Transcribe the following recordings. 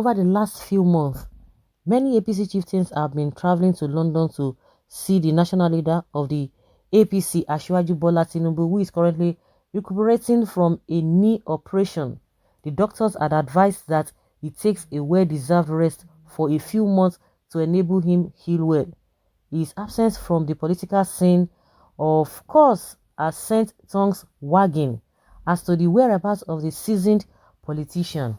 over the last few months, many APC chieftains have been traveling to London to see the national leader of the APC, Asiwaju Bola Tinubu, who is currently recuperating from a knee operation. The doctors had advised that he takes a well-deserved rest for a few months to enable him heal well. His absence from the political scene, of course, has sent tongues wagging as to the whereabouts of the seasoned politician.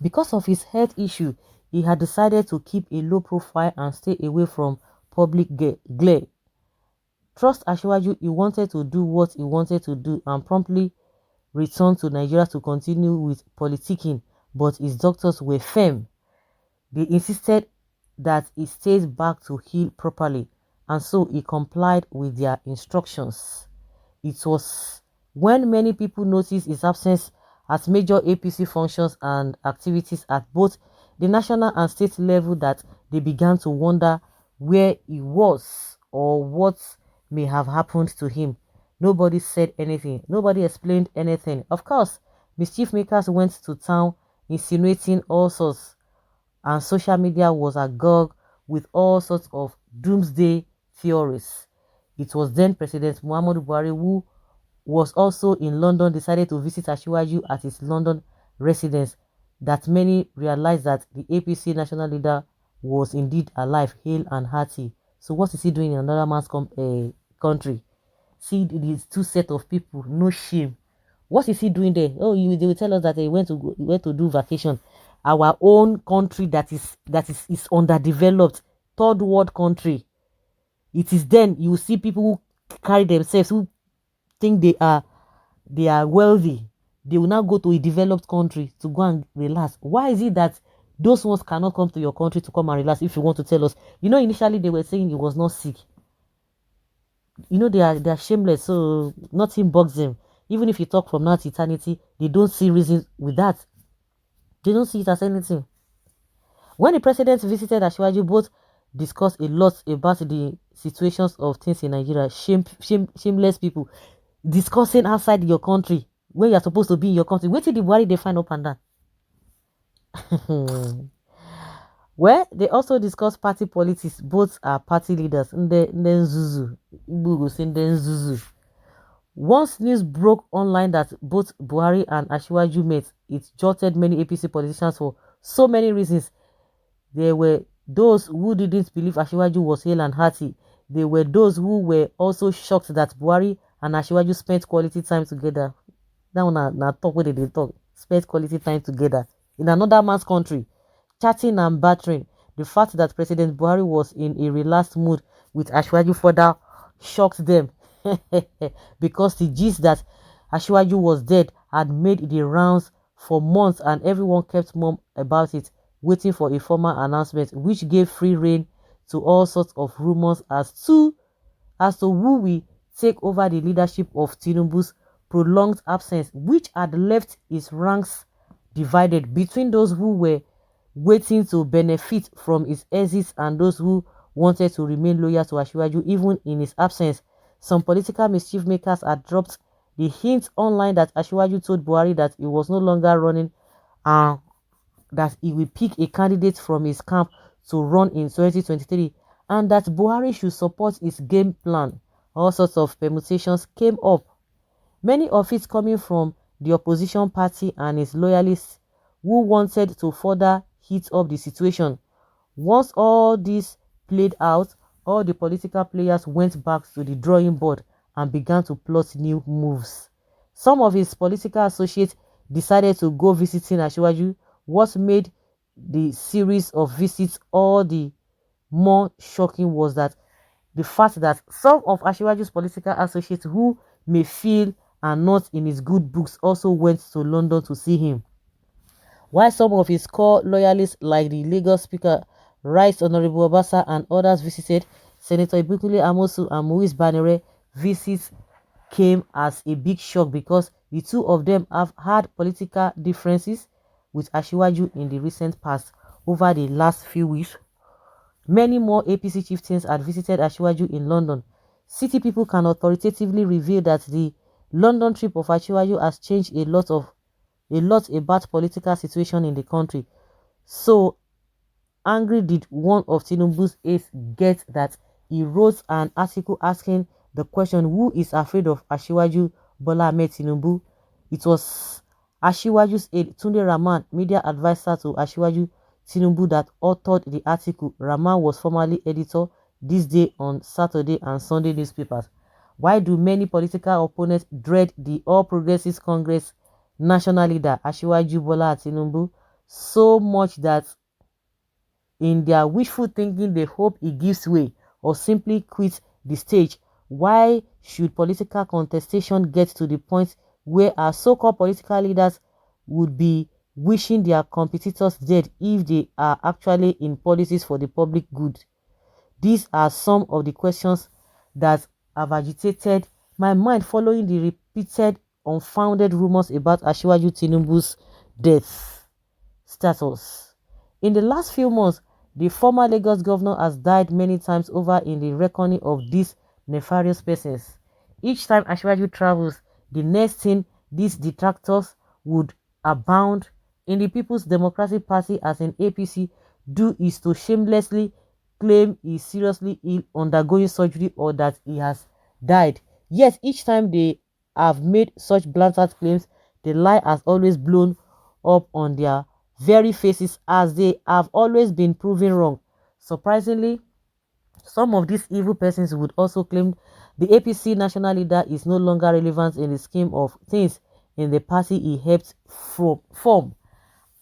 Because of his health issue, he had decided to keep a low profile and stay away from public glare. Trust Asiwaju, he wanted to do what he wanted to do and promptly return to Nigeria to continue with politicking, but his doctors were firm. They insisted that he stays back to heal properly, and so he complied with their instructions. It was when many people noticed his absence at major APC functions and activities at both the national and state level that they began to wonder where he was or what may have happened to him. Nobody said anything. Nobody explained anything. Of course, mischief makers went to town insinuating all sorts, and social media was agog with all sorts of doomsday theories. It was then President Muhammadu Buhari, who was also in London, decided to visit Asiwaju at his London residence, that many realized that the APC national leader was indeed alive, hale and hearty. So what is he doing in another man's country? See these two set of people, no shame. What is he doing there? Oh, they will tell us that he went to do vacation. Our own country that is underdeveloped, third world country. It is then you see people who carry themselves, who think they are wealthy. They will now go to a developed country to go and relax. Why is it that those ones cannot come to your country to come and relax? If you want to tell us, initially they were saying he was not sick. They are shameless, so nothing bugs them. Even if you talk from now to eternity, they don't see reason with that. They don't see it as anything. When the president visited Asiwaju, both discussed a lot about the situations of things in Nigeria. Shameless people discussing outside your country when you are supposed to be in your country. Wait till the Buhari they find up and down. Well, they also discuss party politics. Both are party leaders. Nzuzu. Once news broke online that both Buhari and Asiwaju met, it jolted many APC politicians for so many reasons. There were those who didn't believe Asiwaju was hale and hearty. There were those who were also shocked that Buhari and Asiwaju spent quality time together. That one na talk where they talk. Spent quality time together in another man's country, chatting and battering. The fact that President Buhari was in a relaxed mood with Asiwaju further shocked them. Because the gist that Asiwaju was dead had made the rounds for months, and everyone kept mum about it, waiting for a formal announcement, which gave free rein to all sorts of rumors as to who will take over the leadership of Tinubu's prolonged absence, which had left his ranks divided between those who were waiting to benefit from his exit and those who wanted to remain loyal to Asiwaju even in his absence. Some political mischief makers had dropped the hint online that Asiwaju told Buhari that he was no longer running and that he will pick a candidate from his camp to run in 2023 and that Buhari should support his game plan. All sorts of permutations came up, many of it coming from the opposition party and his loyalists who wanted to further heat up the situation. Once all this played out, all the political players went back to the drawing board and began to plot new moves. Some of his political associates decided to go visiting Asiwaju. What made the series of visits all the more shocking was that the fact that some of Asiwaju's political associates who may feel are not in his good books also went to London to see him, while some of his core loyalists like the Lagos Speaker, Right Honorable Obasa, and others visited. Senator Ibukule Amosu and Muiz Banere visits came as a big shock because the two of them have had political differences with Asiwaju in the recent past. Over the last few weeks, many more APC chieftains had visited Asiwaju in London. City people can authoritatively reveal that the London trip of Asiwaju has changed a lot about political situation in the country. So angry did one of Tinubu's aides get that he wrote an article asking the question, who is afraid of Ashiwaju Bola Ahmed Tinubu? It was Ashiwaju's aide Tunde Rahman, media advisor to Ashiwaju Tinubu, that authored the article. Rahman was formerly editor This Day on Saturday and Sunday newspapers. Why do many political opponents dread the All Progressives Congress national leader Ashiwaju Bola Tinubu so much that in their wishful thinking they hope he gives way or simply quits the stage? Why should political contestation get to the point where our so-called political leaders would be wishing their competitors dead if they are actually in policies for the public good? These are some of the questions that have agitated my mind following the repeated unfounded rumors about Ashiwaju Tinubu's death status. In the last few months, the former Lagos governor has died many times over in the reckoning of these nefarious persons. Each time Ashwaju travels, the next thing these detractors would abound in the People's Democratic Party as an APC do is to shamelessly claim he is seriously ill, undergoing surgery, or that he has died. Yet each time they have made such blatant claims, the lie has always blown up on their very faces, as they have always been proven wrong. Surprisingly, some of these evil persons would also claim the APC national leader is no longer relevant in the scheme of things in the party he helped form,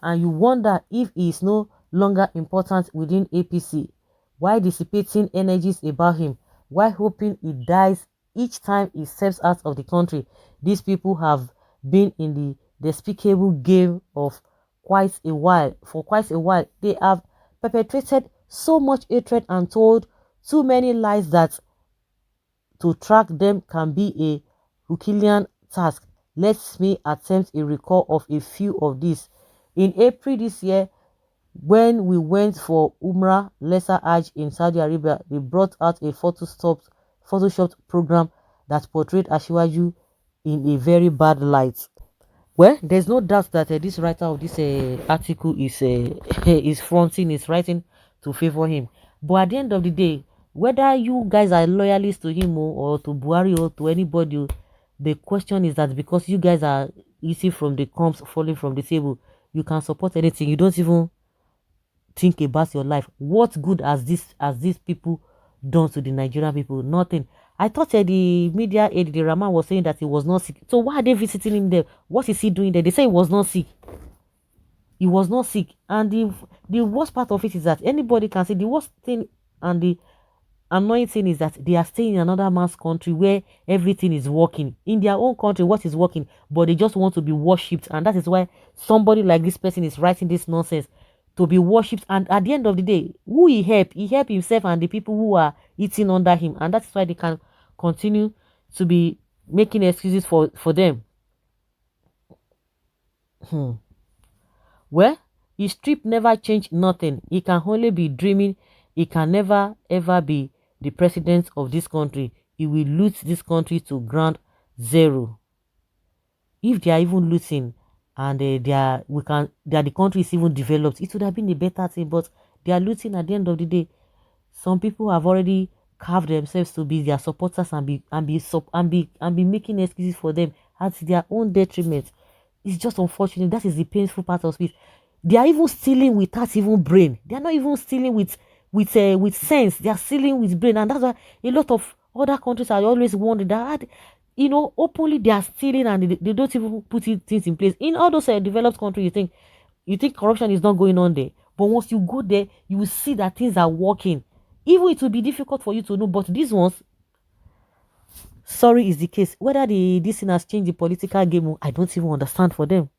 and you wonder if he is no longer important within APC. Why dissipating energies about him? Why hoping he dies each time he steps out of the country? These people have been in the despicable game of quite a while. For quite a while, they have perpetrated so much hatred and told too many lies that to track them can be a Herculean task. Let me attempt a recall of a few of these. In April this year, when we went for Umrah Lesser Hajj in Saudi Arabia, they brought out a photoshopped program that portrayed Ashiwaju in a very bad light. Well, there's no doubt that this writer of this article is is fronting, is writing to favor him. But at the end of the day, whether you guys are loyalists to him or to Buhari or to anybody, the question is that because you guys are eating from the crumbs falling from the table, you can support anything. You don't even think about your life. What good has these people done to the Nigerian people? Nothing. I thought the media aide, the Rama, was saying that he was not sick. So why are they visiting him there? What is he doing there? They say he was not sick. He was not sick. And the worst part of it is that anybody can say the worst thing and the annoying thing is that they are staying in another man's country where everything is working. In their own country, what is working? But they just want to be worshipped. And that is why somebody like this person is writing this nonsense, to be worshipped. And at the end of the day, who he helped himself and the people who are eating under him. And that's why they can continue to be making excuses for them. Well, his trip never changed nothing. He can only be dreaming. He can never ever be the president of this country. He will loot this country to ground zero. If they are even looting and the country is even developed, it would have been a better thing. But they are looting. At the end of the day, some people have already carved themselves to be their supporters and be making excuses for them at their own detriment. It's just unfortunate. That is the painful part of it. They are even stealing without even brain. They are not even stealing with sense. They are stealing with brain, and that's why a lot of other countries are always wondering that, openly they are stealing and they don't even put things in place. In all those developed countries, you think corruption is not going on there, but once you go there, you will see that things are working. Even it will be difficult for you to know, but these ones, sorry, is the case. Whether this thing has changed the political game, I don't even understand for them.